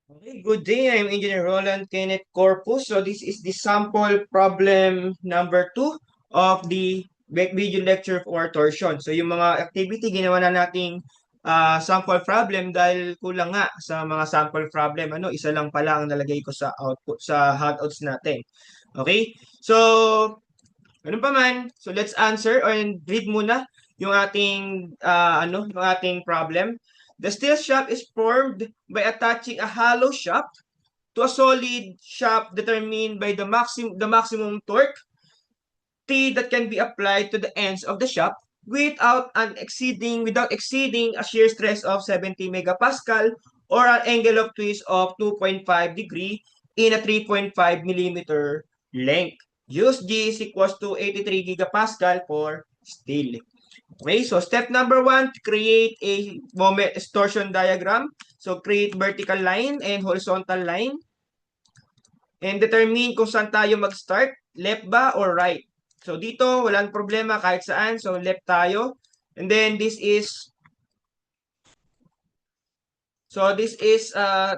Okay, good day. I'm Engineer Roland Kenneth Corpus. So this is the sample problem number 2 of the video lecture for torsion. So yung mga activity, ginawa na nating sample problem dahil kulang nga sa mga sample problem. Isa lang pala ang nalagay ko sa output sa handouts natin. Okay? So, ano pa man? So let's answer and read muna yung yung ating problem. The steel shaft is formed by attaching a hollow shaft to a solid shaft determined by the maximum torque T that can be applied to the ends of the shaft without exceeding a shear stress of 70 megapascal or an angle of twist of 2.5 degree in a 3.5 millimeter length. Use G is equals to 83 gigapascal for steel. Okay, so step number 1, create a moment torsion diagram. So create vertical line and horizontal line. And determine kung saan tayo mag-start, left ba or right. So dito, walang problema kahit saan. So left tayo. And then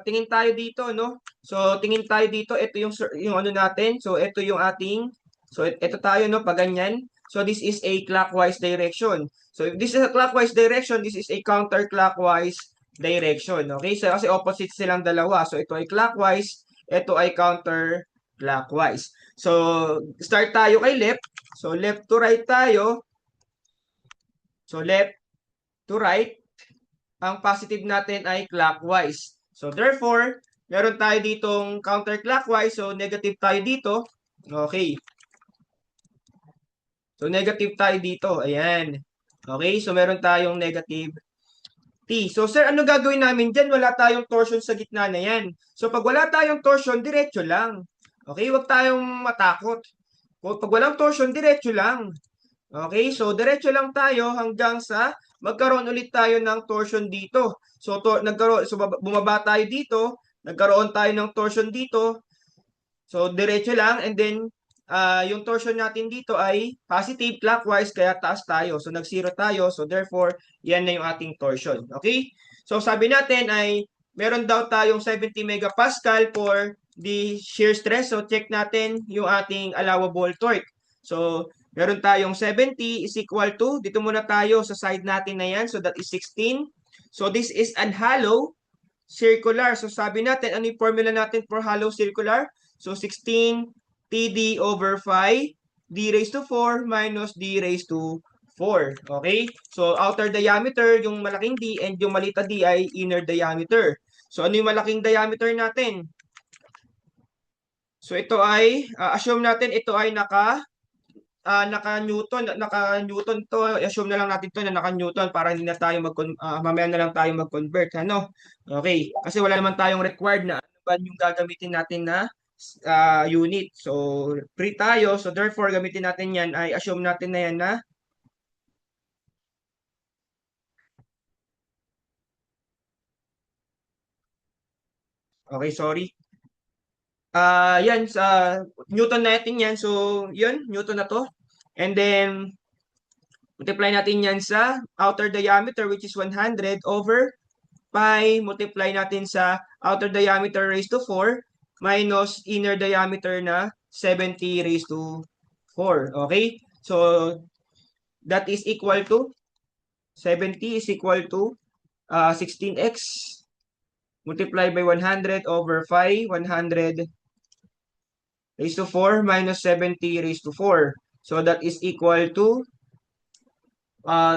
tingin tayo dito, no? So tingin tayo dito, ito yung ano natin. So ito yung ito tayo, no, pag ganyan. So this is a clockwise direction. So if this is a clockwise direction, this is a counterclockwise direction. Okay? So kasi opposite silang dalawa. So ito ay clockwise, ito ay counterclockwise. So start tayo kay left. So left to right tayo. So left to right, ang positive natin ay clockwise. So therefore, meron tayo ditong counterclockwise. So negative tayo dito. Okay. So negative tayo dito. Ayan. Okay, so meron tayong negative T. So sir, ano gagawin namin dyan? Wala tayong torsion sa gitna na yan. So pag wala tayong torsion, diretso lang. Okay, huwag tayong matakot. Pag walang torsion, diretso lang. Okay, so diretso lang tayo hanggang sa magkaroon ulit tayo ng torsion dito. Bumaba tayo dito, nagkaroon tayo ng torsion dito. So diretso lang, and then yung torsion natin dito ay positive clockwise kaya taas tayo. So nag-zero tayo. So therefore, yan na yung ating torsion. Okay? So sabi natin ay meron daw tayong 70 megapascal for the shear stress. So check natin yung ating allowable torque. So meron tayong 70 is equal to, dito muna tayo sa side natin na yan. So that is 16. So this is an hollow circular. So sabi natin, ano yung formula natin for hollow circular? So 16 TD over 5 D raised to 4 minus D raised to 4. Okay? So outer diameter, yung malaking D, and yung maliit na D ay inner diameter. So ano yung malaking diameter natin? So ito ay, assume natin ito ay naka-Newton to. Assume na lang natin to na naka-Newton para hindi na tayo mamaya na lang tayo mag-convert, ano? Okay, kasi wala naman tayong required na ano ba yung gagamitin natin na unit. So, free tayo. So, therefore, gamitin natin yan ay assume natin na yan na okay, sorry. Yan sa Newton natin yan. So, yun, Newton na to. And then multiply natin yan sa outer diameter which is 100 over pi, multiply natin sa outer diameter raised to 4 minus inner diameter na 70 raised to 4. Okay? So, that is equal to 70 is equal to 16x multiplied by 100 over 5, 100 raised to 4 minus 70 raised to 4. So, that is equal to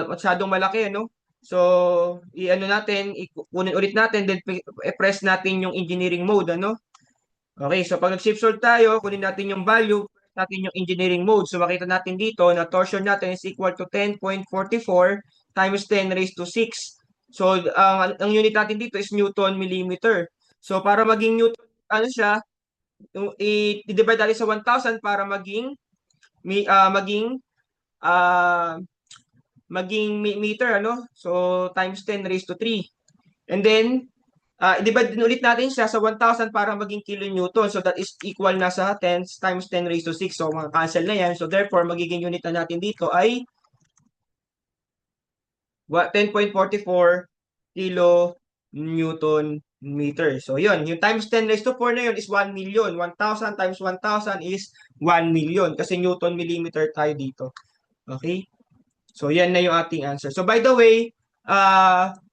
masyadong malaki, ano? So, i-ano natin, kunin ulit natin, then i-press natin yung engineering mode, ano? Okay, so pag nag-shift sort tayo, kunin natin yung value, press natin yung engineering mode. So, makita natin dito na torsion natin is equal to 10.44 times 10 raised to 6. So, ang unit natin dito is Newton millimeter. So, para maging Newton, ano siya, i-divide natin sa 1,000 para mi- ah, maging ah, meter, ano? So, times 10 raised to 3. And then, i-divide din ulit natin siya sa 1,000 para maging kilonewton. So, that is equal na sa 10 times 10 raised to 6. So, mga-cancel na yan. So, therefore, magiging unit na natin dito ay 10.44 kilo Newton meter. So, yun. Yung times 10 raised to 4 na yun is 1 million. 1,000 times 1,000 is 1 million. Kasi Newton millimeter tayo dito. Okay? So, yan na yung ating answer. So, by the way,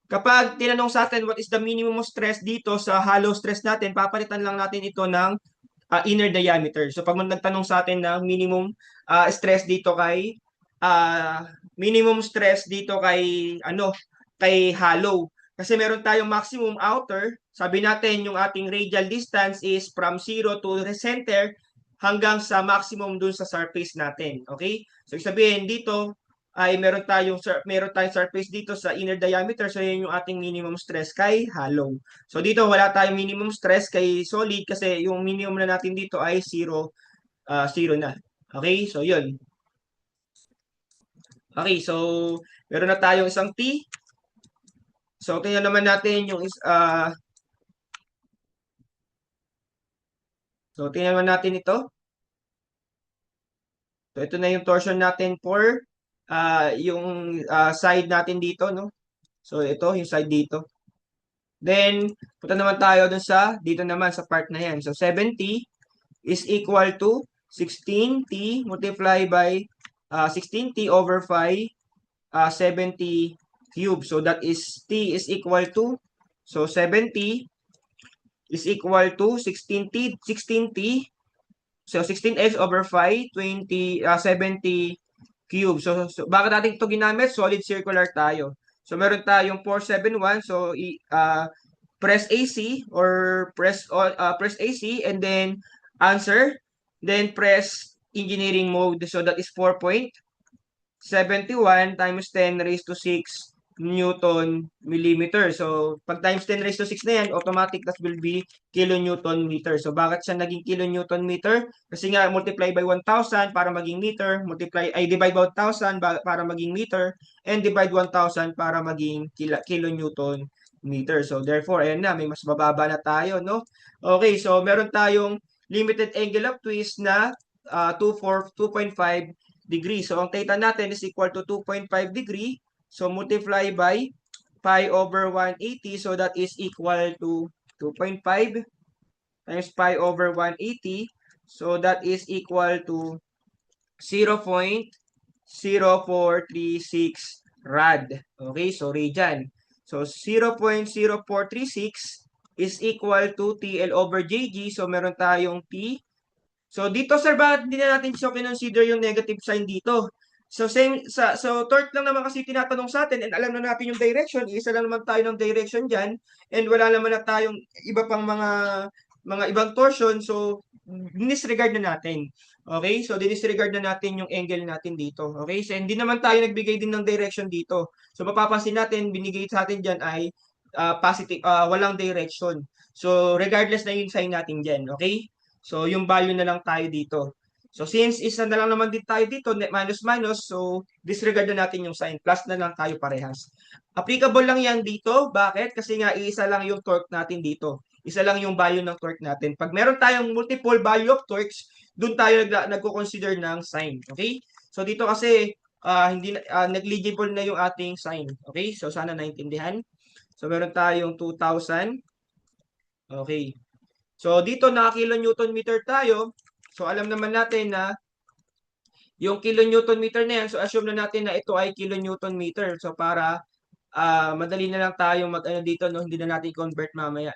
kapag tinanong sa atin what is the minimum stress dito sa hollow stress natin, papalitan lang natin ito ng inner diameter. So, pag nagtanong sa atin ng stress dito kay minimum stress dito kay kay hollow. Kasi meron tayong maximum outer. Sabi natin yung ating radial distance is from 0 to the center hanggang sa maximum dun sa surface natin. Okay? So, sabihin dito ay meron tayong surface dito sa inner diameter. So, yun yung ating minimum stress kay hollow. So, dito wala tayong minimum stress kay solid kasi yung minimum na natin dito ay 0, 0 na. Okay? So, yun. Okay, so meron na tayong isang T. So, tingnan naman natin yung so, tingnan naman natin ito. So, ito na yung torsion natin for yung side natin dito, no? So, ito, yung side dito. Then, punta naman tayo dun dito naman sa part na yan. So, 70 is equal to 16T multiply by 16T over 5, 70 cube. So, that is T is equal to, so 70 is equal to 16T, so 16x over 5, 70 cube. So bakit natin ito ginamit? Solid circular tayo. So, meron tayong 471. So, press AC or press AC and then answer. Then, press engineering mode. So, that is 4.71 times 10 raised to 6 Newton millimeter. So, pag times 10 raised to 6 na yan, automatic that will be kilonewton meter. So, bakit siya naging kilonewton meter? Kasi nga, multiply by 1,000 para maging meter, divide by 1,000 para maging meter, and divide 1,000 para maging kilonewton meter. So, therefore, ayan na, may mas bababa na tayo, no? Okay, so, meron tayong limited angle of twist na 2.5 degree. So, ang theta natin is equal to 2.5 degree. So, multiply by pi over 180. So, that is equal to 2.5 times pi over 180. So, that is equal to 0.0436 rad. Okay, so radian. So, 0.0436 is equal to TL over JG. So, meron tayong T. So, dito, sir, bakit hindi na natin consider yung negative sign dito? So, torque lang naman kasi tinatanong sa atin and alam na natin yung direction. Isa lang naman tayo ng direction dyan and wala naman na tayong iba pang mga ibang torsion. So, disregard na natin. Okay? So, disregard na natin yung angle natin dito. Okay? So, hindi naman tayo nagbigay din ng direction dito. So, mapapansin natin, binigay sa atin dyan ay positive, walang direction. So, regardless na yung sign natin dyan. Okay? So, yung value na lang tayo dito. So, since isa na lang naman din tayo dito, net minus minus, so disregard na natin yung sign. Plus na lang tayo parehas. Applicable lang yan dito. Bakit? Kasi nga, isa lang yung torque natin dito. Isa lang yung value ng torque natin. Pag meron tayong multiple value of torques, dun tayo nagko-consider ng sign. Okay? So, dito kasi, hindi negligible na yung ating sign. Okay? So, sana naintindihan. So, meron tayong 2,000. Okay. So, dito naka-kilonewton meter tayo. So, alam naman natin na yung kilonewton meter na yan, so assume na natin na ito ay kilonewton meter. So, para madali na lang tayo dito, no? Hindi na natin convert mamaya.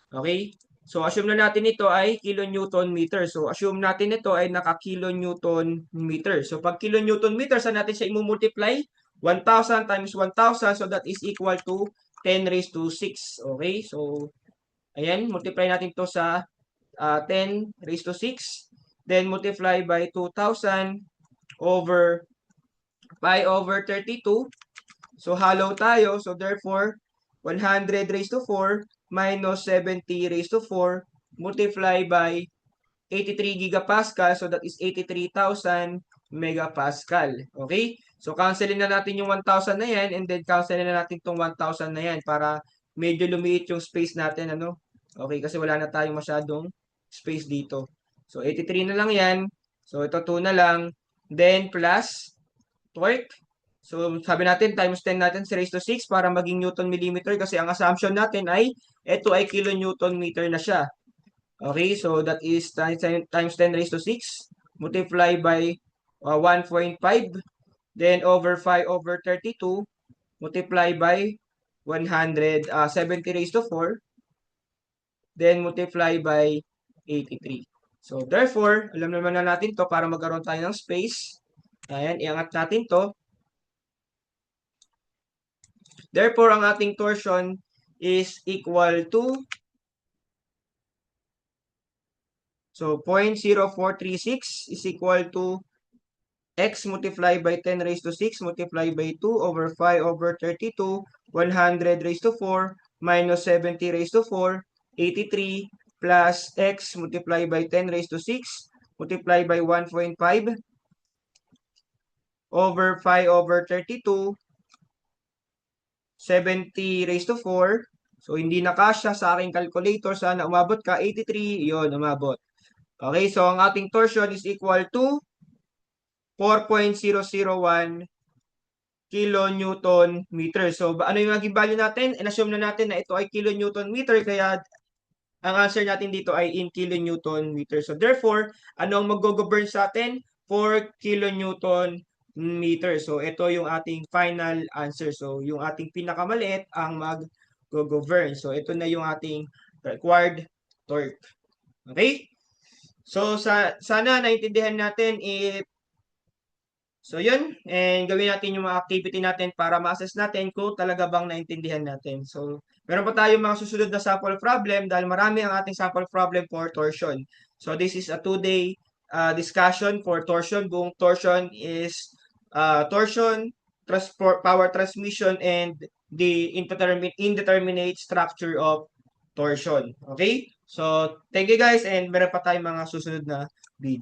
Okay? So, assume na natin ito ay kilonewton meter. So, assume natin ito ay naka-kilonewton meter. So, pag kilonewton meter, saan natin siya i-multiply? 1,000 times 1,000. So, that is equal to 10 raised to 6. Okay? So, ayan, multiply natin to sa 10 raised to 6. Then multiply by 2,000 over pi over 32. So hollow tayo. So therefore, 100 raised to 4 minus 70 raised to 4 multiply by 83 gigapascal. So that is 83,000 megapascal. Okay? So cancelin na natin yung 1,000 na yan and then cancelin na natin itong 1,000 na yan para medyo lumiit yung space natin. Okay? Kasi wala na tayong masyadong space dito. So 83 na lang yan. So ito 2 na lang. Then plus torque. So sabi natin times 10 natin sa raised to 6 para maging Newton millimeter kasi ang assumption natin ay Ito ay kilonewton meter na siya. Okay, so that is times 10 raised to 6 multiply by 1.5, then over 5 over 32 multiply by 170 raised to 4, then multiply by 83. So therefore, alam naman na natin to para magkaroon tayo ng space. Ayan, iangat natin to. Therefore, ang ating torsion is equal to 0.0436 is equal to x multiplied by 10 raised to 6 multiplied by 2 over 5 over 32, 100 raised to 4 minus 70 raised to 4, 83 plus x multiplied by 10 raised to 6 multiplied by 1.5 over 5 over 32, 70 raised to 4. So, hindi na kasya sa aking calculator. Sana umabot ka. 83. Yun, umabot. Okay, so ang ating torsion is equal to 4.001 kilonewton meter. So, ano yung naging value natin? In-assume na natin na ito ay kilonewton meter, kaya ang answer natin dito ay in kilonewton meter. So, therefore, ano ang mag-govern sa atin? 4 kilonewton meter. So, ito yung ating final answer. So, yung ating pinakamaliit ang mag-govern. So, ito na yung ating required torque. Okay? So, sana naintindihan natin So, yun. And gawin natin yung mga activity natin para ma-assess natin kung talaga bang naintindihan natin. So, meron pa tayong mga susunod na sample problem dahil marami ang ating sample problem for torsion. So, this is a 2-day discussion for torsion. Buong torsion is torsion, power transmission, and the indeterminate structure of torsion. Okay? So, thank you guys and meron pa tayong mga susunod na video.